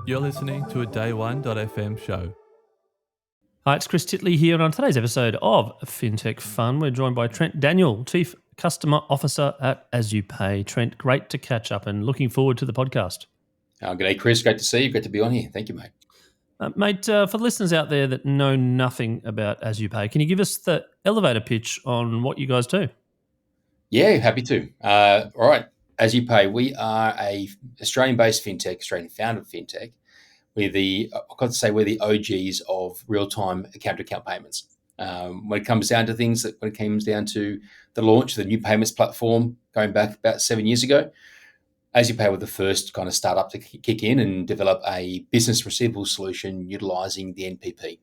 You're listening to a day1.fm show. Hi, it's Chris Titley here, and on today's episode of FintechFun, we're joined by Trent Daniel, Chief Customer Officer at Azupay. Trent, great to catch up and looking forward to the podcast. Good day, Chris. Great to see you. Great to be on here. Thank you, mate. Mate, for the listeners out there that know nothing about Azupay, can you give us the elevator pitch on what you guys do? Yeah, happy to. All right. Azupay, we are a Australian-based fintech, Australian-founded fintech. We're the OGs of real-time account-to-account payments. When it comes down to the launch of the new payments platform going back about 7 years ago, Azupay were the first kind of startup to kick in and develop a business receivable solution utilising the NPP.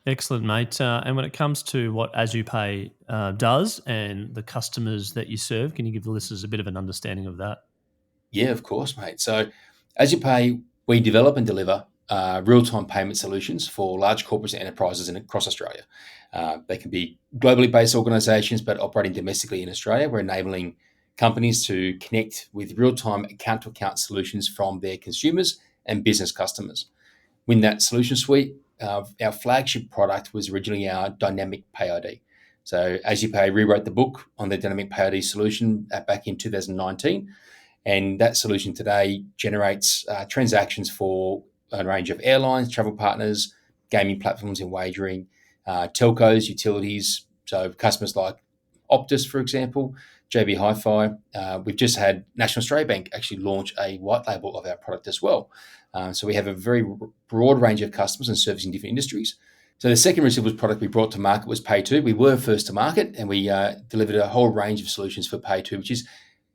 Excellent, mate. And when it comes to what Azupay does and the customers that you serve, can you give the listeners a bit of an understanding of that? Yeah, of course, mate. So Azupay, we develop and deliver real-time payment solutions for large corporates and enterprises across Australia. They can be globally based organisations, but operating domestically in Australia. We're enabling companies to connect with real-time account-to-account solutions from their consumers and business customers. Within that solution suite, our flagship product was originally our Dynamic PayID. So Azupay rewrote the book on the Dynamic PayID solution back in 2019, and that solution today generates transactions for a range of airlines, travel partners, gaming platforms and wagering, telcos, utilities, so customers like Optus, for example, JB Hi-Fi. We've just had National Australia Bank actually launch a white label of our product as well. So we have a very broad range of customers and servicing different industries. So the second receivables product we brought to market was PayTo. We were first to market, and we delivered a whole range of solutions for PayTo, which is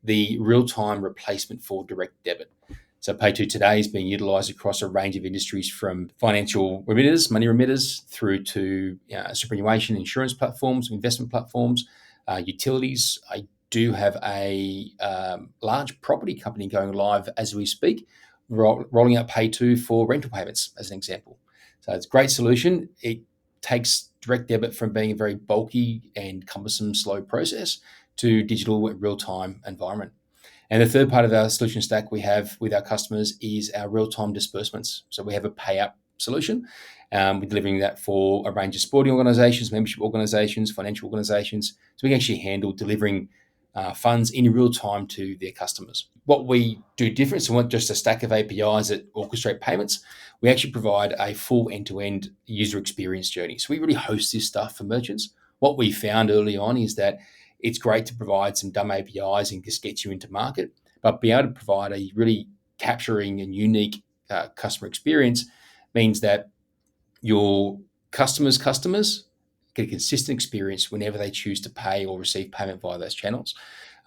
the real-time replacement for direct debit. So PayTo today is being utilised across a range of industries, from financial remitters, money remitters, through to superannuation, insurance platforms, investment platforms, utilities. I do have a large property company going live as we speak, rolling out PayTo for rental payments, as an example. So it's a great solution. It takes direct debit from being a very bulky and cumbersome, slow process to digital real-time environment. And the third part of our solution stack we have with our customers is our real-time disbursements. So we have a payout solution. We're delivering that for a range of sporting organisations, membership organisations, financial organisations. So we can actually handle delivering funds in real time to their customers. What we do different, so not just a stack of APIs that orchestrate payments, we actually provide a full end-to-end user experience journey. So we really host this stuff for merchants. What we found early on is that it's great to provide some dumb APIs and just get you into market, but be able to provide a really capturing and unique customer experience means that your customers get a consistent experience whenever they choose to pay or receive payment via those channels.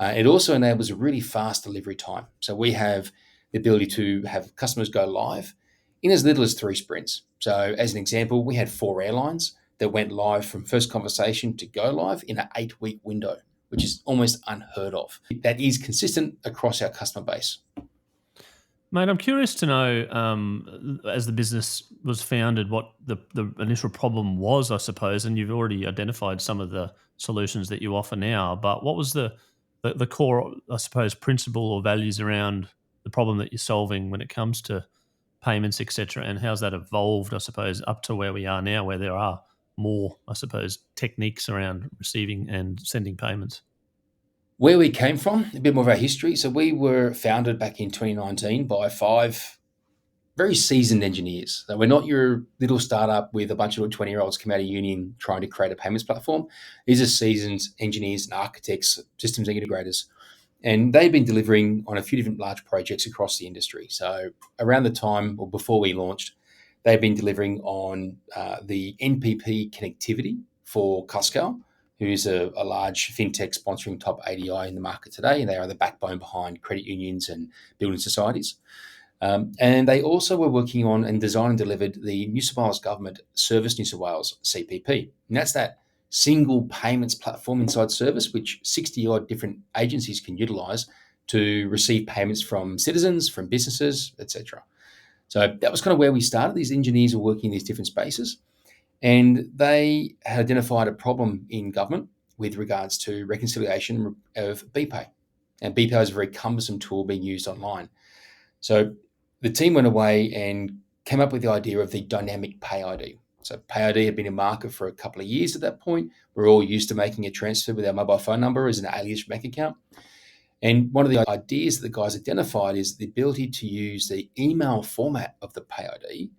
It also enables a really fast delivery time. So we have the ability to have customers go live in as little as 3 sprints. So as an example, we had 4 airlines that went live from first conversation to go live in an 8-week window, which is almost unheard of. That is consistent across our customer base. Mate, I'm curious to know, as the business was founded, what the initial problem was, I suppose, and you've already identified some of the solutions that you offer now, but what was the core, I suppose, principle or values around the problem that you're solving when it comes to payments, etc., and how's that evolved, I suppose, up to where we are now, where there are more, I suppose, techniques around receiving and sending payments? Where we came from, a bit more of our history. So we were founded back in 2019 by 5 very seasoned engineers. So we're not your little startup with a bunch of 20-year-olds come out of uni trying to create a payments platform. These are seasoned engineers and architects, systems integrators. And they've been delivering on a few different large projects across the industry. So around the time or before we launched, they've been delivering on the NPP connectivity for Cuscal, who is a large fintech sponsoring top ADI in the market today. And they are the backbone behind credit unions and building societies. And they also were working on and designed and delivered the New South Wales Government Service New South Wales CPP. And that's that single payments platform inside service, which 60-odd different agencies can utilise to receive payments from citizens, from businesses, etc. So that was kind of where we started. These engineers were working in these different spaces, and they had identified a problem in government with regards to reconciliation of BPay. And BPay is a very cumbersome tool being used online. So the team went away and came up with the idea of the Dynamic PayID. So PayID had been in market for a couple of years at that point. We're all used to making a transfer with our mobile phone number as an alias bank account. And one of the ideas that the guys identified is the ability to use the email format of the PayID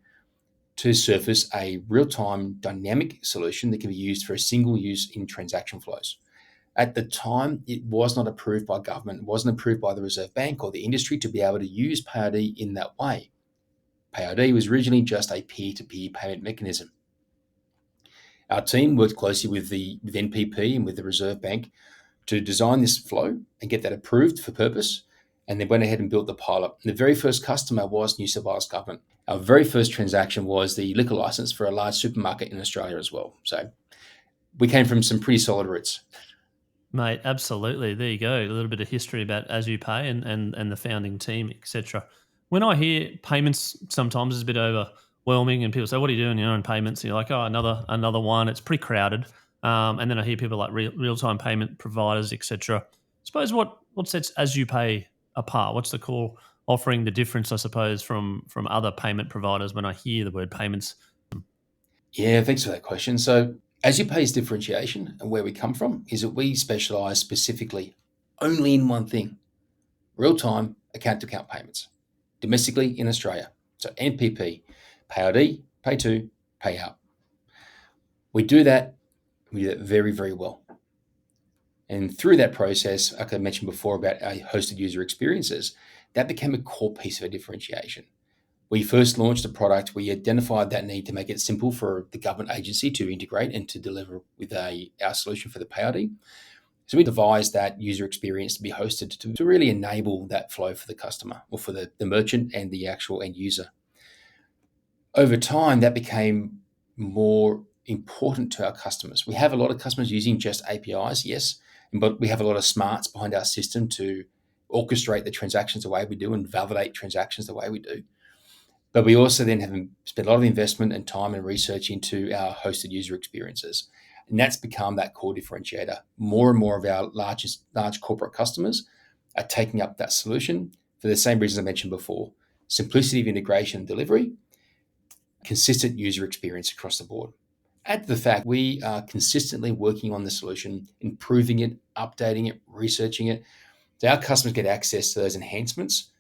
to surface a real-time dynamic solution that can be used for a single use in transaction flows. At the time, it was not approved by government, it wasn't approved by the Reserve Bank or the industry to be able to use PayID in that way. PayID was originally just a peer-to-peer payment mechanism. Our team worked closely with NPP and with the Reserve Bank to design this flow and get that approved for purpose, and then went ahead and built the pilot. And the very first customer was New South Wales government. Our very first transaction was the liquor license for a large supermarket in Australia as well. So we came from some pretty solid roots. Mate, absolutely. There you go. A little bit of history about Azupay and the founding team, etc. When I hear payments, sometimes it's a bit overwhelming, and people say, "What are you doing? Your own payments?" And you're like, "Oh, another one." It's pretty crowded. And then I hear people like real-time payment providers, etc. I suppose what sets Azupay apart? What's the core offering? The difference, I suppose, from other payment providers when I hear the word payments. Yeah, thanks for that question. So Azupay's differentiation and where we come from is that we specialize specifically only in one thing: real-time account-to-account payments, domestically in Australia. So NPP, PayID, PayTo, payout. We do that very, very well. And through that process, like I mentioned before about our hosted user experiences, that became a core piece of our differentiation. We first launched the product, we identified that need to make it simple for the government agency to integrate and to deliver with our solution for the PayID. So we devised that user experience to be hosted to really enable that flow for the customer or for the merchant and the actual end user. Over time, that became more important to our customers. We have a lot of customers using just APIs, yes, but we have a lot of smarts behind our system to orchestrate the transactions the way we do and validate transactions the way we do. But we also then have spent a lot of investment and time and research into our hosted user experiences. And that's become that core differentiator. More and more of our large corporate customers are taking up that solution for the same reasons I mentioned before: simplicity of integration and delivery, consistent user experience across the board. Add to the fact we are consistently working on the solution, improving it, updating it, researching it. So our customers get access to those enhancements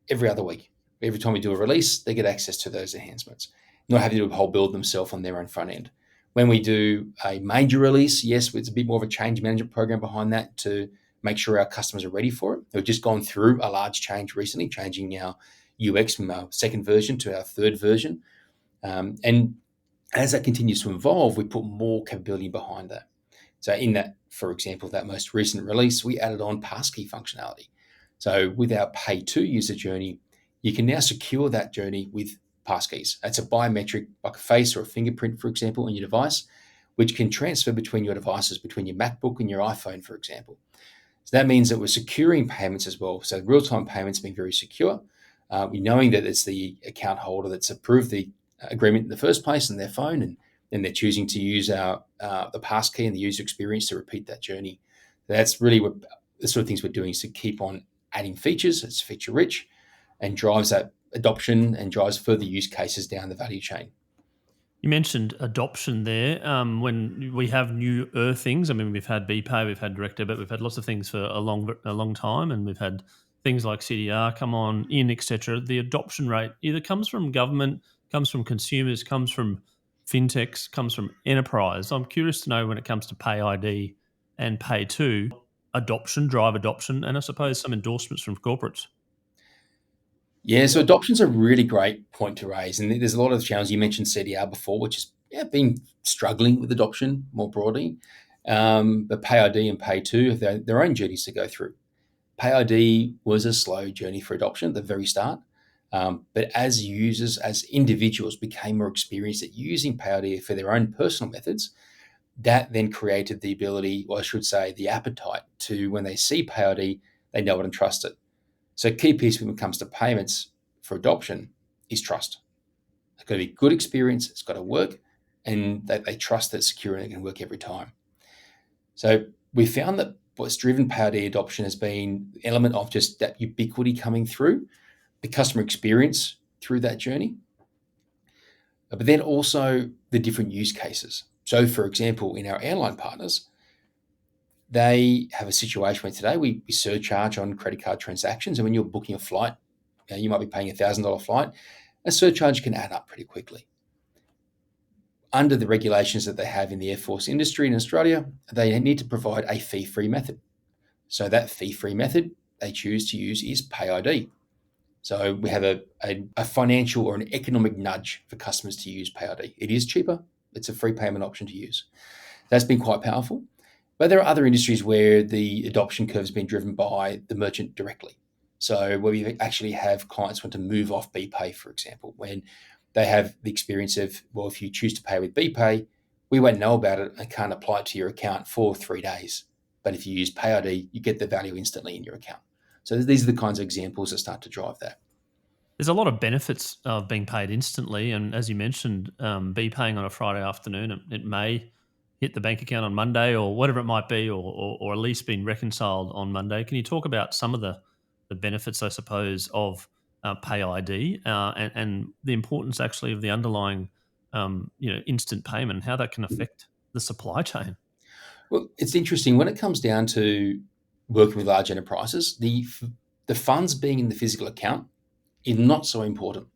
every other week. Every time we do a release, they get access to those enhancements, not having to do a whole build themselves on their own front end. When we do a major release, yes, it's a bit more of a change management program behind that to make sure our customers are ready for it. We've just gone through a large change recently, changing our UX from our second version to our third version. And as that continues to evolve, we put more capability behind that. So in that, for example, that most recent release, we added on passkey functionality. So with our PayTo user journey, you can now secure that journey with passkeys. That's a biometric, like a face or a fingerprint, for example, on your device, which can transfer between your devices, between your MacBook and your iPhone, for example. So that means that we're securing payments as well. So real-time payments being very secure. We're knowing that it's the account holder that's approved the agreement in the first place on their phone, and then they're choosing to use the passkey and the user experience to repeat that journey. That's really what the sort of things we're doing is to keep on adding features. It's feature rich and drives that adoption and drives further use cases down the value chain. You mentioned adoption there. When we have newer things, I mean, we've had BPay, we've had direct debit, we've had lots of things for a long time, and we've had things like CDR come on in, etc. The adoption rate either comes from government, comes from consumers, comes from fintechs, comes from enterprise. I'm curious to know when it comes to PayID and PayTo, drive adoption, and I suppose some endorsements from corporates. Yeah, so adoption's a really great point to raise. And there's a lot of channels. You mentioned CDR before, which has been struggling with adoption more broadly. But PayID and PayTo have their own journeys to go through. PayID was a slow journey for adoption at the very start. But as users, as individuals became more experienced at using PayID for their own personal methods, that then created the ability, or I should say the appetite to, when they see PayID, they know it and trust it. So key piece when it comes to payments for adoption is trust. It's got to be good experience, it's got to work, and they trust that it's secure and it can work every time. So we found that what's driven PayID adoption has been the element of just that ubiquity coming through. the customer experience through that journey, but then also the different use cases. So, for example, in our airline partners, they have a situation where today we surcharge on credit card transactions. And when you're booking a flight, you might be paying $1,000 flight, a surcharge can add up pretty quickly. Under the regulations that they have in the Air Force industry in Australia, they need to provide a fee-free method. So that fee-free method they choose to use is PayID. So we have a financial or an economic nudge for customers to use PayID. It is cheaper. It's a free payment option to use. That's been quite powerful. But there are other industries where the adoption curve has been driven by the merchant directly. So where we actually have clients want to move off BPay, for example, when they have the experience of, well, if you choose to pay with BPay, we won't know about it and can't apply it to your account for 3 days. But if you use PayID, you get the value instantly in your account. So these are the kinds of examples that start to drive that. There's a lot of benefits of being paid instantly. And as you mentioned, BPaying on a Friday afternoon, it may hit the bank account on Monday or whatever it might be, or at least been reconciled on Monday. Can you talk about some of the benefits, I suppose, of PayID and the importance actually of the underlying instant payment and how that can affect the supply chain? Well, it's interesting when it comes down to working with large enterprises, the funds being in the physical account is not so important.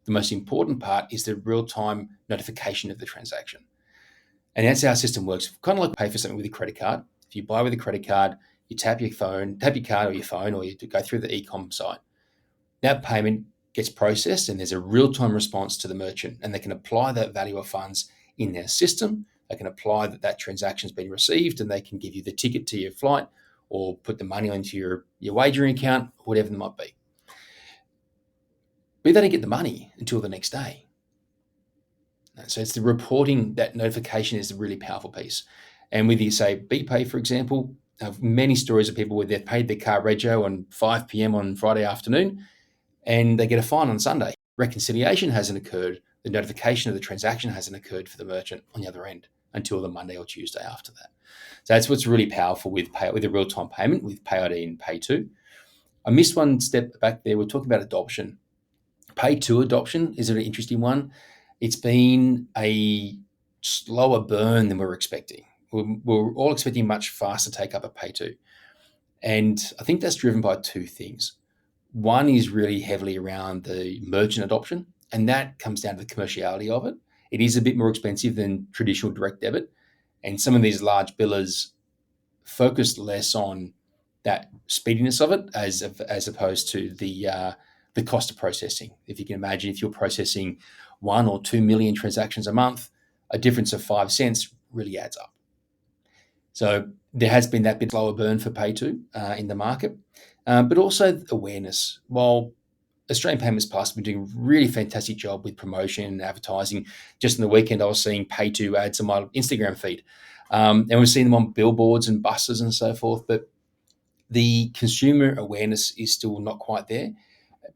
The most important part is the real-time notification of the transaction. And that's how our system works. Kind of like pay for something with a credit card. If you buy with a credit card, you tap your card or your phone, or you go through the e-com site. That payment gets processed and there's a real-time response to the merchant, and they can apply that value of funds in their system. They can apply that transaction's been received, and they can give you the ticket to your flight or put the money onto your wagering account, whatever it might be. But they don't get the money until the next day. So it's the reporting, that notification is a really powerful piece. And with you say BPay, for example, I have many stories of people where they've paid their car rego on 5 p.m. on Friday afternoon and they get a fine on Sunday. Reconciliation hasn't occurred. The notification of the transaction hasn't occurred for the merchant on the other end until the Monday or Tuesday after that. So that's what's really powerful with a real-time payment with PayID and PayTo. I missed one step back there. We're talking about adoption. PayTo adoption is an interesting one. It's been a slower burn than we were expecting. We're all expecting much faster take up of PayTo. And I think that's driven by two things. One is really heavily around the merchant adoption, and that comes down to the commerciality of it. It is a bit more expensive than traditional direct debit, and some of these large billers focus less on that speediness of it as opposed to the cost of processing. If you can imagine, if you're processing 1 or 2 million transactions a month, a difference of 5 cents really adds up. So there has been that bit slower burn for PayTo in the market, but also awareness. While Australian Payments Plus have been doing a really fantastic job with promotion and advertising. Just in the weekend, I was seeing PayTo ads on my Instagram feed, and we're seeing them on billboards and buses and so forth. But the consumer awareness is still not quite there.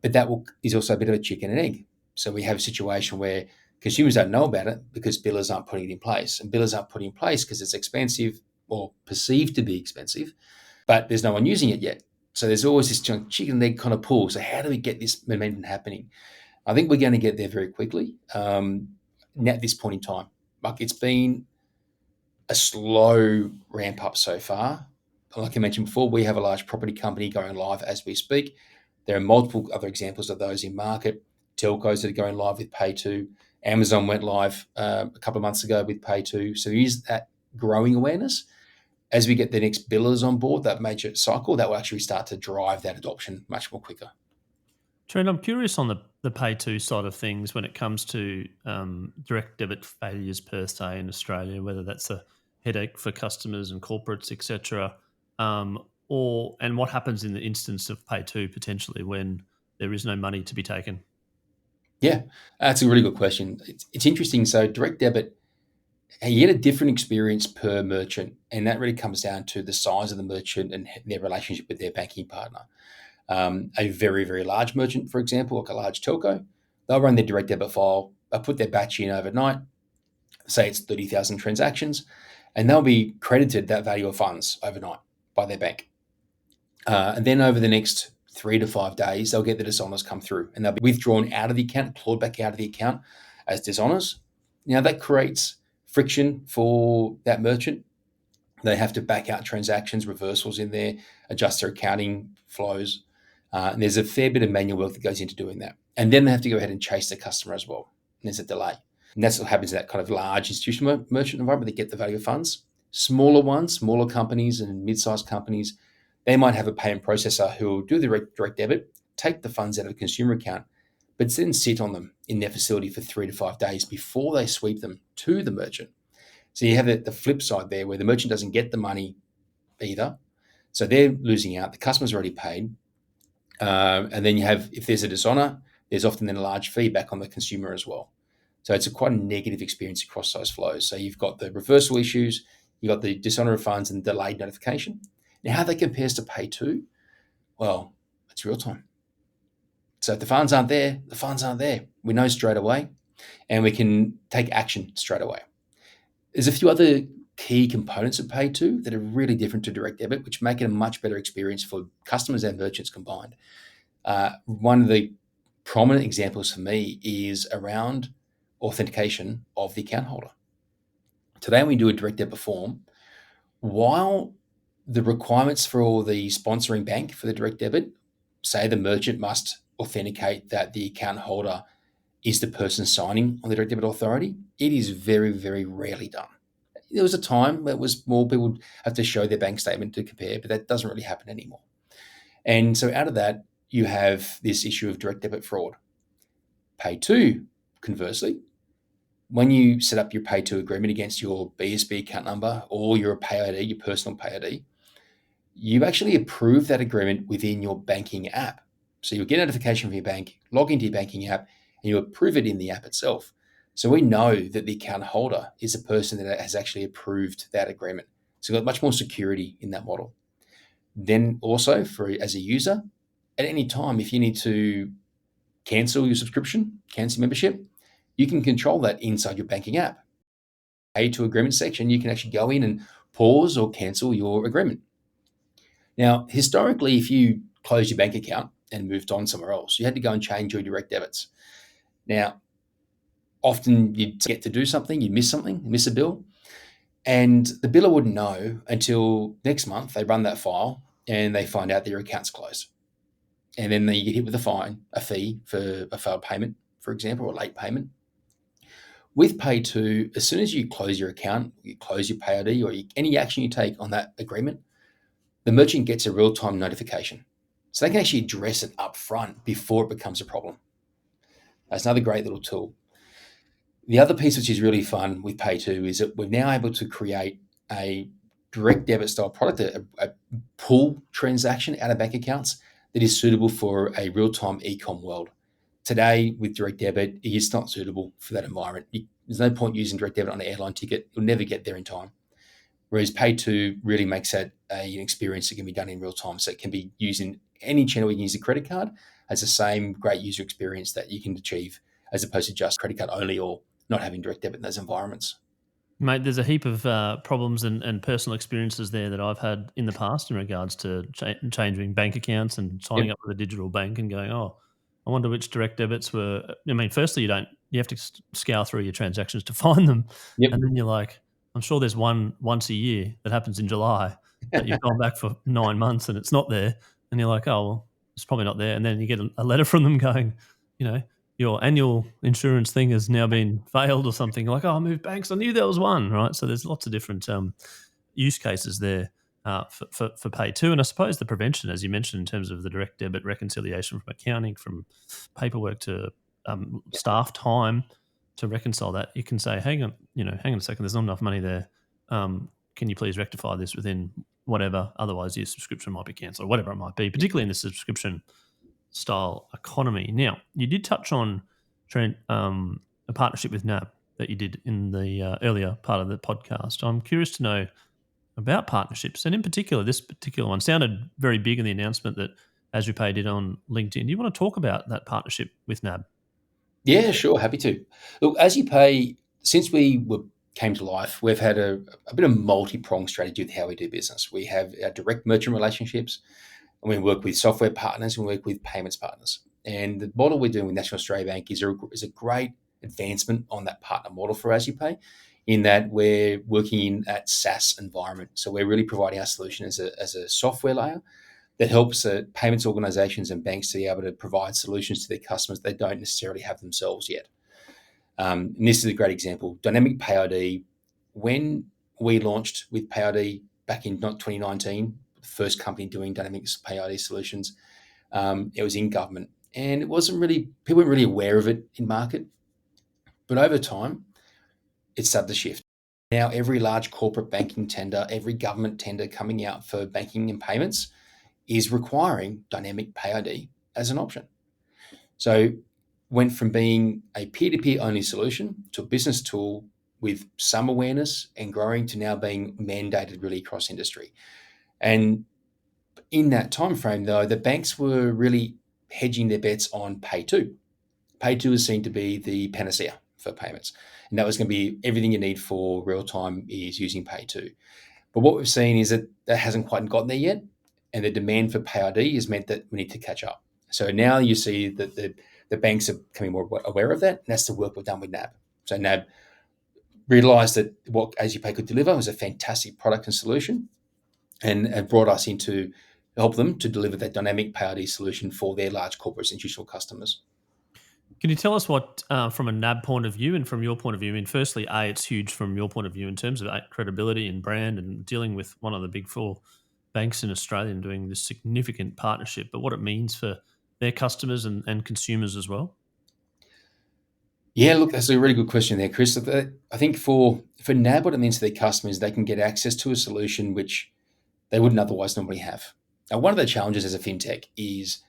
But that is also a bit of a chicken and egg. So we have a situation where consumers don't know about it because billers aren't putting it in place. And billers aren't putting it in place because it's expensive or perceived to be expensive, but there's no one using it yet. So there's always this chicken and egg kind of pull. So how do we get this momentum happening? I think we're going to get there very quickly at this point in time. Like, it's been a slow ramp up so far. Like I mentioned before, we have a large property company going live as we speak. There are multiple other examples of those in market. Telcos that are going live with PayTo. Amazon went live a couple of months ago with PayTo. So there is that growing awareness. As we get the next billers on board, that major cycle, that will actually start to drive that adoption much more quicker. Trent, I'm curious on the PayTo side of things when it comes to direct debit failures per se in Australia, whether that's a headache for customers and corporates, etc., and what happens in the instance of PayTo potentially when there is no money to be taken. Yeah, that's a really good question. It's interesting. So direct debit, you get a different experience per merchant, and that really comes down to the size of the merchant and their relationship with their banking partner. A very, very large merchant, for example, like a large telco, they'll run their direct debit file, they'll put their batch in overnight, say it's 30,000 transactions, and they'll be credited that value of funds overnight by their bank. And then over the next 3 to 5 days, they'll get the dishonors come through and they'll be withdrawn out of the account, clawed back out of the account as dishonors. Now that creates friction for that merchant. They have to back out transactions, reversals in there, adjust their accounting flows. And there's a fair bit of manual work that goes into doing that. And then they have to go ahead and chase the customer as well. And there's a delay. And that's what happens in that kind of large institutional merchant environment. They get the value of funds. Smaller ones, smaller companies and mid-sized companies, they might have a payment processor who will do the direct debit, take the funds out of a consumer account, but then sit on them in their facility for 3 to 5 days before they sweep them to the merchant. So you have the flip side there where the merchant doesn't get the money either. So they're losing out. The customer's already paid. And then you have, if there's a dishonor, there's often then a large fee back on the consumer as well. So it's quite a negative experience across those flows. So you've got the reversal issues, you've got the dishonor of funds and delayed notification. Now, how that compares to PayTo, well, it's real time. So if the funds aren't there, the funds aren't there. We know straight away, and we can take action straight away. There's a few other key components of PayTo that are really different to direct debit, which make it a much better experience for customers and merchants combined. One of the prominent examples for me is around authentication of the account holder. Today, when we do a direct debit form, while the requirements for the sponsoring bank for the direct debit say the merchant must authenticate that the account holder is the person signing on the direct debit authority, it is very, very rarely done. There was a time where it was more people would have to show their bank statement to compare, but that doesn't really happen anymore. And so out of that, you have this issue of direct debit fraud. PayTo, conversely, when you set up your PayTo agreement against your BSB account number or your PayID, your personal PayID, you actually approve that agreement within your banking app. So you'll get a notification from your bank, log into your banking app, and you approve it in the app itself. So we know that the account holder is a person that has actually approved that agreement. So you've got much more security in that model. Then also as a user, at any time, if you need to cancel your subscription, cancel membership, you can control that inside your banking app. PayTo agreement section, you can actually go in and pause or cancel your agreement. Now, historically, if you closed your bank account and moved on somewhere else, you had to go and change your direct debits. Now, often you'd get to do something, you'd miss something, miss a bill, and the biller wouldn't know until next month they run that file and they find out that your account's closed. And then you get hit with a fee for a failed payment, for example, or a late payment. With PayTo, as soon as you close your account, you close your PayID or any action you take on that agreement, the merchant gets a real-time notification. So they can actually address it up front before it becomes a problem. That's another great little tool. The other piece which is really fun with PayTo is that we're now able to create a direct debit style product, a pull transaction out of bank accounts that is suitable for a real-time e-com world. Today, with direct debit, it's not suitable for that environment. There's no point using direct debit on an airline ticket. You'll never get there in time. Whereas PayTo really makes that an experience that can be done in real time. So it can be used in any channel. You can use a credit card as the same great user experience that you can achieve as opposed to just credit card only or not having direct debit in those environments. Mate, there's a heap of problems and personal experiences there that I've had in the past in regards to changing bank accounts and signing up with a digital bank and going, oh, I wonder which direct debits were. I mean, firstly, you have to scour through your transactions to find them. Yep. And then you're like, I'm sure there's one once a year that happens in July that you've gone back for 9 months and it's not there. And you're like, oh, well, it's probably not there. And then you get a letter from them going, your annual insurance thing has now been failed or something. You're like, oh, I moved banks. I knew there was one, right? So there's lots of different use cases there for PayTo. And I suppose the prevention, as you mentioned, in terms of the direct debit reconciliation from accounting, from paperwork to staff time to reconcile that, you can say, hang on a second, there's not enough money there. Can you please rectify this within whatever? Otherwise, your subscription might be cancelled or whatever it might be, particularly in the subscription style economy. Now, you did touch on, Trent, a partnership with NAB that you did in the earlier part of the podcast. I'm curious to know about partnerships, and in particular, this particular one sounded very big in the announcement that Azupay did on LinkedIn. Do you want to talk about that partnership with NAB? Yeah, sure. Happy to. Look, Azupay, since came to life, we've had a bit of multi-pronged strategy with how we do business. We have our direct merchant relationships. and we work with software partners, and we work with payments partners. And the model we're doing with National Australia Bank is a great advancement on that partner model for Azupay, in that we're working in that SaaS environment. So we're really providing our solution as a software layer that helps payments organizations and banks to be able to provide solutions to their customers they don't necessarily have themselves yet. And this is a great example. Dynamic PayID, when we launched with PayID back in 2019, the first company doing Dynamic PayID solutions, it was in government. And it wasn't really, people weren't really aware of it in market. But over time, it started to shift. Now, every large corporate banking tender, every government tender coming out for banking and payments is requiring Dynamic PayID as an option. So went from being a peer-to-peer only solution to a business tool with some awareness and growing to now being mandated really across industry. And in that time frame, though, the banks were really hedging their bets on PayTo. PayTo is seen to be the panacea for payments, and that was going to be everything you need for real time is using PayTo. But what we've seen is that hasn't quite gotten there yet, and the demand for PayID has meant that we need to catch up. So now you see that the banks are becoming more aware of that, and that's the work we've done with NAB. So NAB realised that what Azupay could deliver was a fantastic product and solution, and have brought us in to help them to deliver that Dynamic PayID solution for their large corporate institutional customers. Can you tell us what, from a NAB point of view and from your point of view, I mean, firstly, it's huge from your point of view in terms of credibility and brand and dealing with one of the big four banks in Australia and doing this significant partnership, but what it means for their customers and consumers as well? Yeah, look, that's a really good question there, Chris. I think for NAB, what it means to their customers, they can get access to a solution which they wouldn't otherwise normally have. Now, one of the challenges as a fintech is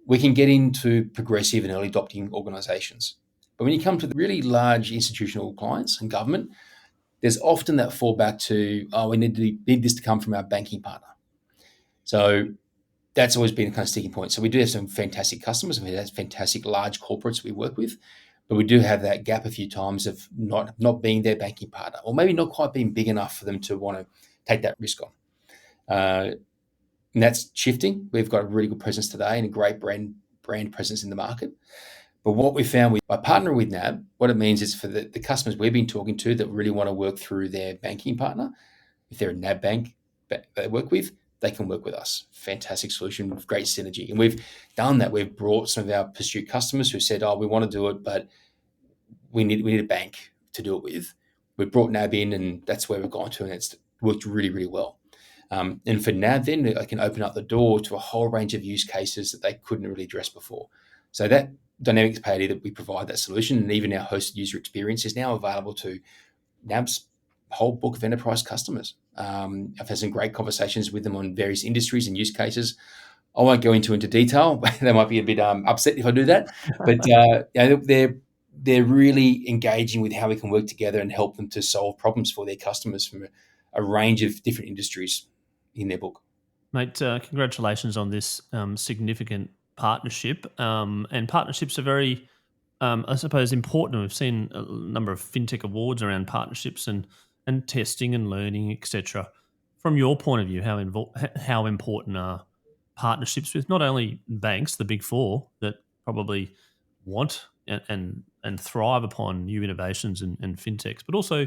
we can get into progressive and early adopting organizations. But when you come to the really large institutional clients and government, there's often that fallback to, we need this to come from our banking partner. So that's always been a kind of sticking point. So we do have some fantastic customers, and we have fantastic large corporates we work with, but we do have that gap a few times of not being their banking partner, or maybe not quite being big enough for them to want to take that risk on. And that's shifting. We've got a really good presence today and a great brand presence in the market. But what we found by partnering with NAB, what it means is for the customers we've been talking to that really want to work through their banking partner, if they're a NAB bank they work with, they can work with us. Fantastic solution with great synergy. And we've done that. We've brought some of our pursuit customers who said, we want to do it, but we need a bank to do it with. We've brought NAB in, and that's where we've gone to, and it's worked really, really well. And for NAB, then I can open up the door to a whole range of use cases that they couldn't really address before. So that Dynamics PayID that we provide that solution, and even our hosted user experience, is now available to NAB's whole book of enterprise customers. I've had some great conversations with them on various industries and use cases. I won't go into detail. They might be a bit upset if I do that, but they're really engaging with how we can work together and help them to solve problems for their customers from a range of different industries in their book. Mate, congratulations on this significant partnership. And partnerships are very, I suppose, important. We've seen a number of fintech awards around partnerships and testing and learning, etc. From your point of view, how important are partnerships with not only banks, the big four, that probably want and thrive upon new innovations and fintechs, but also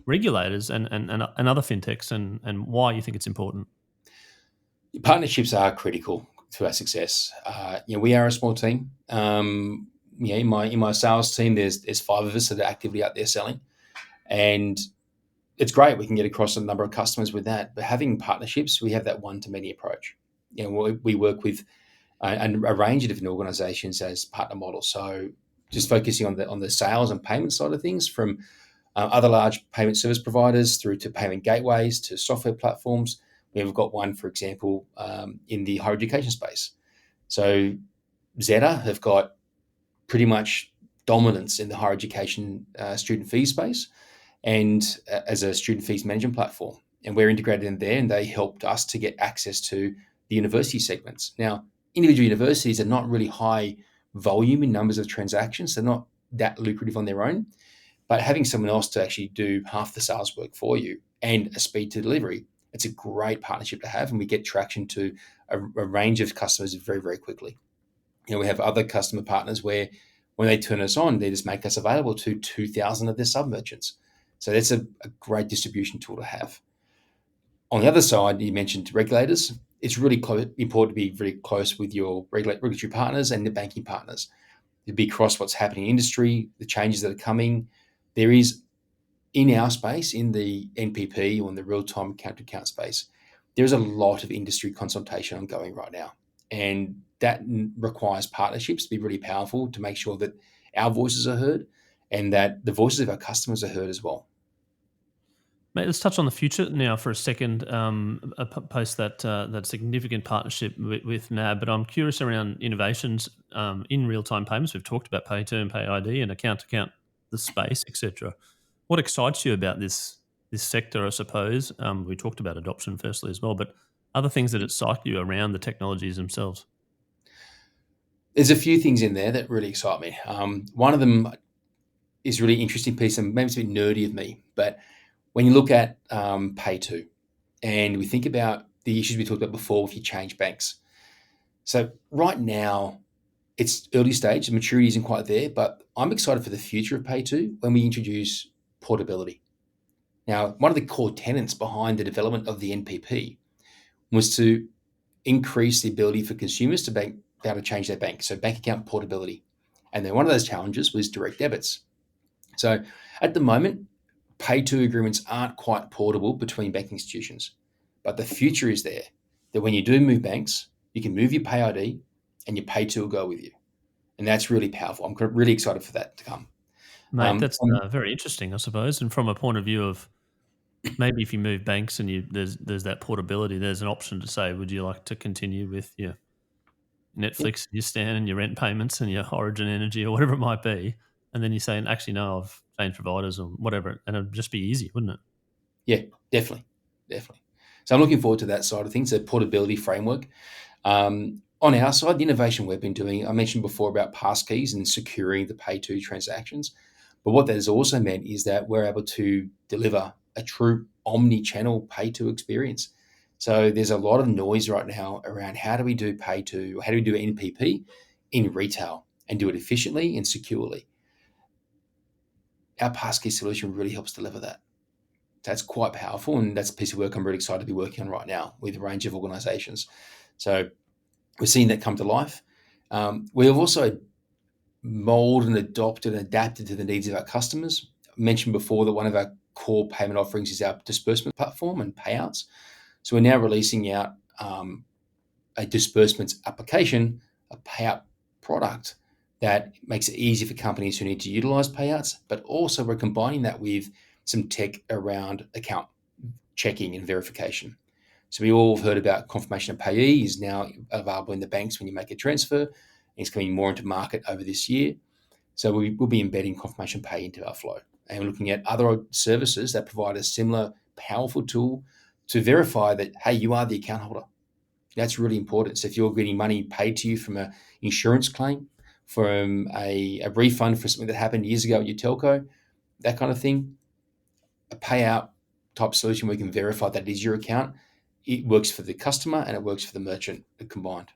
regulators and other fintechs, and why you think it's important? Partnerships are critical to our success. We are a small team. In my sales team, there's 5 of us that are actively out there selling, and it's great. We can get across a number of customers with that. But having partnerships, we have that one-to-many approach. We work with a range of different organizations as partner models. So just focusing on the sales and payment side of things, from other large payment service providers through to payment gateways to software platforms. We've got one, for example, in the higher education space. So Zeta have got pretty much dominance in the higher education student fee space, and as a student fees management platform. And we're integrated in there, and they helped us to get access to the university segments. Now, individual universities are not really high volume in numbers of transactions. They're not that lucrative on their own. But having someone else to actually do half the sales work for you and a speed to delivery it's a great partnership to have, and we get traction to a range of customers very, very quickly. We have other customer partners where when they turn us on, they just make us available to 2,000 of their sub-merchants. So that's a great distribution tool to have. On the other side, you mentioned regulators. It's really important to be very close with your regulatory partners and the banking partners to be across what's happening in industry, the changes that are coming. There is, in our space, in the NPP or in the real-time account-to-account space, there's a lot of industry consultation ongoing right now. And that requires partnerships to be really powerful to make sure that our voices are heard and that the voices of our customers are heard as well. Mate, let's touch on the future now for a second, post that significant partnership with NAB. But I'm curious around innovations in real-time payments. We've talked about PayTo and PayID and account-to-account, the space, etc. What excites you about this sector, I suppose? We talked about adoption firstly as well, but other things that excite you around the technologies themselves? There's a few things in there that really excite me. One of them is a really interesting piece, and maybe it's a bit nerdy of me, but when you look at PayTo, and we think about the issues we talked about before if you change banks. So right now, it's early stage, the maturity isn't quite there, but I'm excited for the future of PayTo when we introduce portability. Now, one of the core tenets behind the development of the NPP was to increase the ability for consumers to be able to change their bank, so bank account portability. And then one of those challenges was direct debits. So at the moment, PayTo agreements aren't quite portable between banking institutions, but the future is there, that when you do move banks, you can move your PayID and your PayTo will go with you. And that's really powerful. I'm really excited for that to come. Mate, that's very interesting, I suppose. And from a point of view of maybe if you move banks and there's that portability, there's an option to say, would you like to continue with your Netflix, your Stan and your rent payments and your Origin Energy or whatever it might be? And then you're saying, actually, no, I've changed providers or whatever. And it'd just be easy, wouldn't it? Yeah, definitely. So I'm looking forward to that side of things, the portability framework. On our side, the innovation we've been doing, I mentioned before about passkeys and securing the PayTo transactions. But what that has also meant is that we're able to deliver a true omni-channel PayTo experience. So there's a lot of noise right now around how do we do PayTo, how do we do NPP in retail and do it efficiently and securely. Our passkey solution really helps deliver that. That's quite powerful, and that's a piece of work I'm really excited to be working on right now with a range of organisations. So we're seeing that come to life. We have also molded and adopted and adapted to the needs of our customers. I mentioned before that one of our core payment offerings is our disbursement platform and payouts. So we're now releasing out a disbursements application, a payout product that makes it easy for companies who need to utilize payouts, but also we're combining that with some tech around account checking and verification. So we all have heard about confirmation of payee is now available in the banks when you make a transfer. And it's coming more into market over this year. So we will be embedding confirmation pay into our flow. And we're looking at other services that provide a similar powerful tool to verify that, hey, you are the account holder. That's really important. So if you're getting money paid to you from an insurance claim, from a refund for something that happened years ago at your telco, that kind of thing, a payout type solution where you can verify that it is your account, it works for the customer and it works for the merchant combined.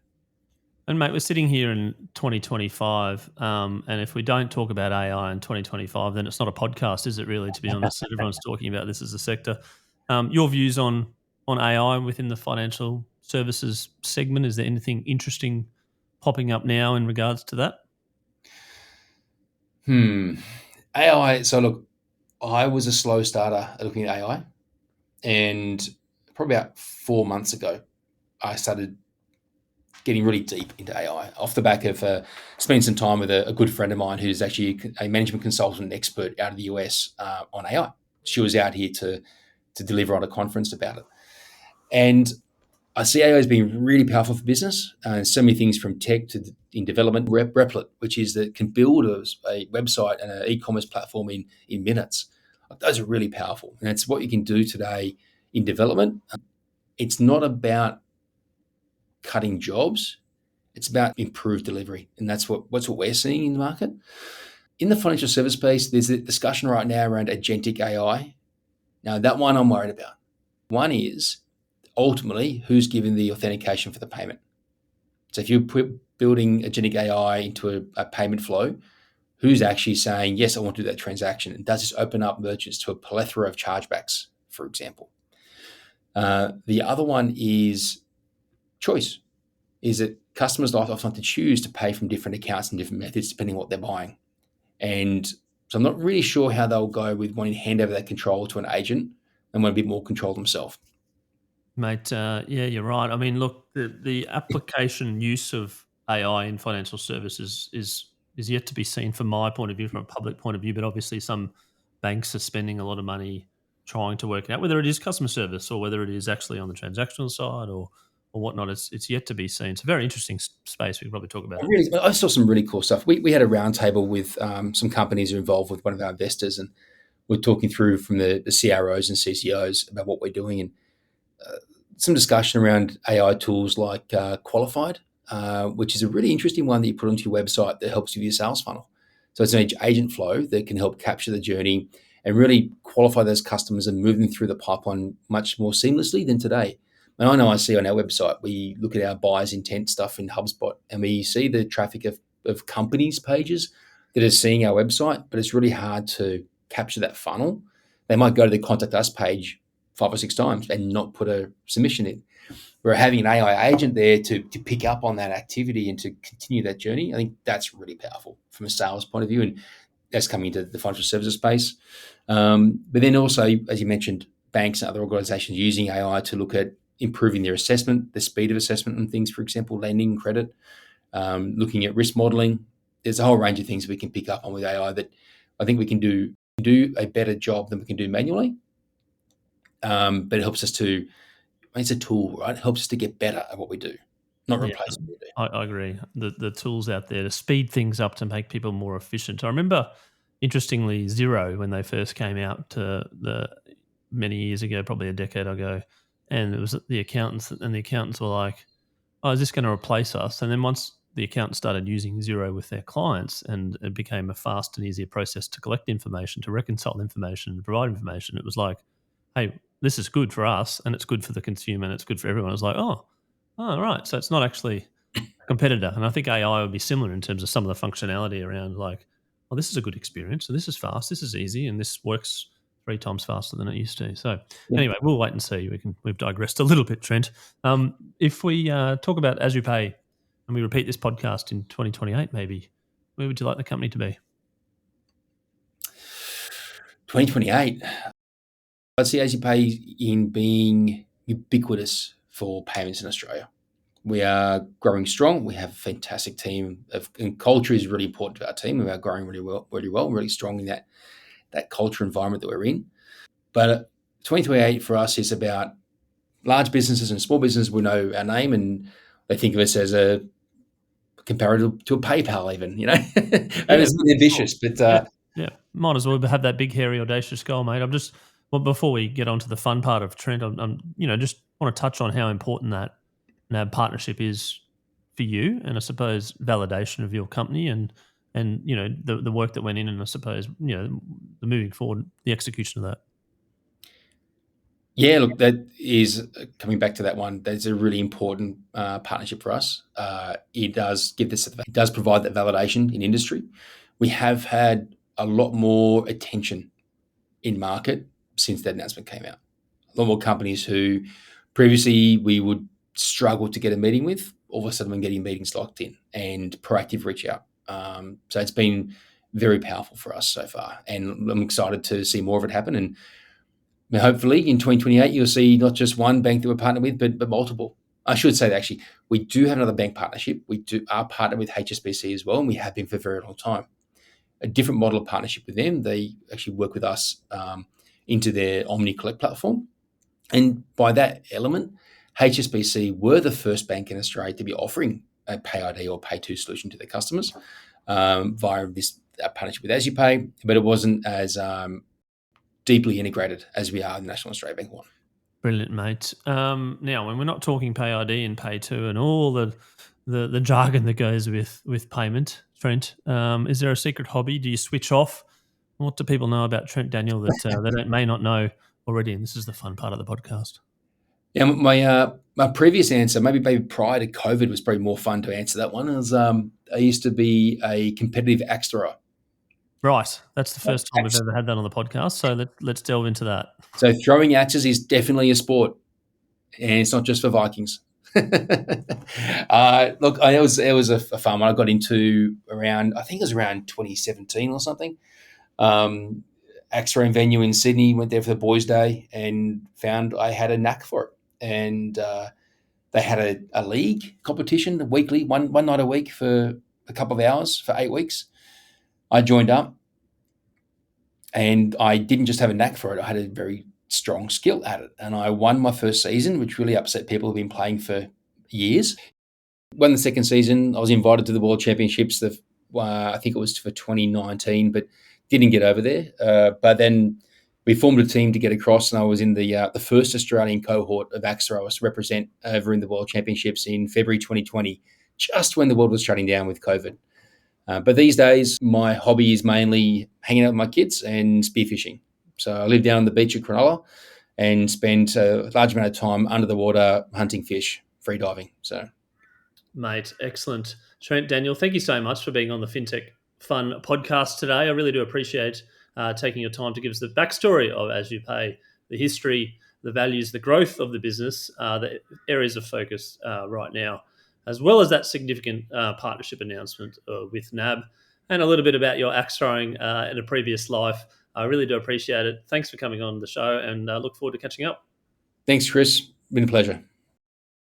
And mate, we're sitting here in 2025, and if we don't talk about AI in 2025, then it's not a podcast, is it really, to be honest? Everyone's talking about this as a sector. Your views on AI within the financial services segment, is there anything interesting popping up now in regards to that? AI, so look, I was a slow starter at looking at AI, and probably about 4 months ago, I started getting really deep into AI off the back of spending some time with a good friend of mine who's actually a management consultant expert out of the US on AI. She was out here to deliver on a conference about it. And I see AI as being really powerful for business, and so many things from tech to in development. Replit, which is that can build a website and an e-commerce platform in minutes. Those are really powerful, and that's what you can do today in development. It's not about cutting jobs; it's about improved delivery, and that's what we're seeing in the market. In the financial service space, there's a discussion right now around agentic AI. Now, that one I'm worried about. One is ultimately, who's giving the authentication for the payment? So if you're building agentic AI into a payment flow, who's actually saying, yes, I want to do that transaction? And does this open up merchants to a plethora of chargebacks, for example? The other one is choice. Is that customers often to choose to pay from different accounts and different methods depending on what they're buying. And so I'm not really sure how they'll go with wanting to hand over that control to an agent and want a bit more control themselves. Mate, yeah, you're right. I mean, look, the application use of AI in financial services is yet to be seen from my point of view, from a public point of view. But obviously, some banks are spending a lot of money trying to work out whether it is customer service or whether it is actually on the transactional side or whatnot. It's yet to be seen. It's a very interesting space. We can probably talk about it. I saw some really cool stuff. We had a roundtable with some companies who are involved with one of our investors, and we're talking through from the CROs and CCOs about what we're doing, and some discussion around AI tools like Qualified, which is a really interesting one that you put onto your website that helps you with your sales funnel. So it's an agent flow that can help capture the journey and really qualify those customers and move them through the pipeline much more seamlessly than today. And I know I see on our website, we look at our buyer's intent stuff in HubSpot and we see the traffic of companies' pages that are seeing our website, but it's really hard to capture that funnel. They might go to the contact us page 5 or 6 times and not put a submission in. We're having an AI agent there to pick up on that activity and to continue that journey. I think that's really powerful from a sales point of view, and that's coming into the financial services space. But then also, as you mentioned, banks and other organizations using AI to look at improving their assessment, the speed of assessment on things, for example, lending, credit, looking at risk modeling. There's a whole range of things we can pick up on with AI that I think we can do a better job than we can do manually. But it helps us to, it's a tool, right? It helps us to get better at what we do, not replace what we do. I agree. The tools out there to speed things up to make people more efficient. I remember, interestingly, Xero, when they first came out to many years ago, probably a decade ago, and it was the accountants, and the accountants were like, oh, is this going to replace us? And then once the accountants started using Xero with their clients and it became a fast and easier process to collect information, to reconcile information, to provide information, it was like, hey, this is good for us and it's good for the consumer and it's good for everyone. It's like, oh, right. So it's not actually a competitor. And I think AI would be similar in terms of some of the functionality around like, oh, this is a good experience. So this is fast, this is easy, and this works 3 times faster than it used to. So anyway, we'll wait and see. We've digressed a little bit, Trent. If we talk about Azupay and we repeat this podcast in 2028, maybe, where would you like the company to be? 2028. I'd see Azupay in being ubiquitous for payments in Australia. We are growing strong. We have a fantastic team, and culture is really important to our team. We are growing really well, really strong in that culture environment that we're in. But 2028 for us is about large businesses and small businesses will know our name and they think of us as a comparative to a PayPal even, you know. It's ambitious, but might as well have that big, hairy, audacious goal, mate. Before we get on to the fun part of Trent, I'm just want to touch on how important that NAB partnership is for you, and I suppose validation of your company and the work that went in, and I suppose the moving forward, the execution of that. Yeah, look, that is coming back to that one. That's a really important partnership for us. It does provide that validation in industry. We have had a lot more attention in market since that announcement came out. A lot more companies who previously we would struggle to get a meeting with, all of a sudden we're getting meetings locked in and proactive reach out. So it's been very powerful for us so far, and I'm excited to see more of it happen. And hopefully in 2028, you'll see not just one bank that we're partnered with, but multiple. I should say that actually, we do have another bank partnership. We are partnered with HSBC as well, and we have been for a very long time. A different model of partnership with them. They actually work with us into their omni-collect platform. And by that element, HSBC were the first bank in Australia to be offering a PayID or PayTo solution to their customers via this partnership with Azupay, but it wasn't as deeply integrated as we are in the National Australia Bank one. Brilliant, mate. Now, when we're not talking PayID and PayTo and all the jargon that goes with payment, Trent, is there a secret hobby? Do you switch off? What do people know about Trent Daniel that they may not know already? And this is the fun part of the podcast. Yeah, my previous answer, maybe prior to COVID, was probably more fun to answer that one. Is I used to be a competitive axe thrower. Right. That's the first time we've Axe. ever had that on the podcast. So let's delve into that. So throwing axes is definitely a sport, and it's not just for Vikings. Look, it was a fun one. I got into around, I think it was around 2017 or something. Axe throwing venue in Sydney, went there for the boys' day and found I had a knack for it. And they had a league competition, weekly, one night a week for a couple of hours for 8 weeks. I joined up, and I didn't just have a knack for it. I had a very strong skill at it, and I won my first season, which really upset people who've been playing for years. Won the second season. I was invited to the World Championships. I think it was for 2019, but didn't get over there. But then we formed a team to get across, and I was in the first Australian cohort of axe throwers to represent over in the World Championships in February 2020, just when the world was shutting down with COVID. But these days, my hobby is mainly hanging out with my kids and spearfishing. So I live down on the beach at Cronulla and spend a large amount of time under the water hunting fish, free diving. So, Mate, excellent. Trent Daniel, thank you so much for being on the FintechFun podcast today. I really do appreciate taking your time to give us the backstory of Azupay, the history, the values, the growth of the business, the areas of focus right now, as well as that significant partnership announcement with NAB, and a little bit about your axe throwing in a previous life. I really do appreciate it. Thanks for coming on the show, and look forward to catching up. thanks, Chris. Been a pleasure.